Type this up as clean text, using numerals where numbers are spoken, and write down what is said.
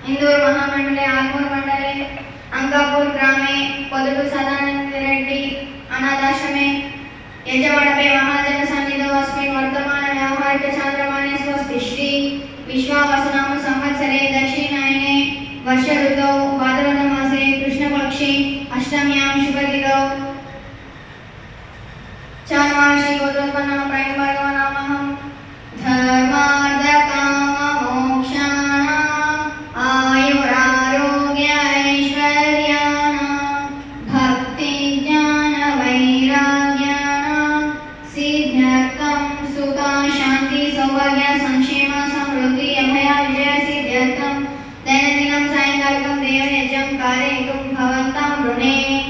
इंदूर महामंडले आलमूर मंडले अंकापुर ग्रामे पदुलु सदानंद रेड्डी अनाथाश्रमे यजमानपे महाजन सन्निधौ अस्मिन् वर्तमान व्यावहारिक चांद्रमाने स्वस्ति श्री विश्वावसुनाम संवत्सरे दक्षिणायने वर्ष ऋतौ भाद्रपद मासे कृष्णपक्षे अष्टम्यां शुभदिनौ चार्वाशी गोत्रोत्पन्न प्रायं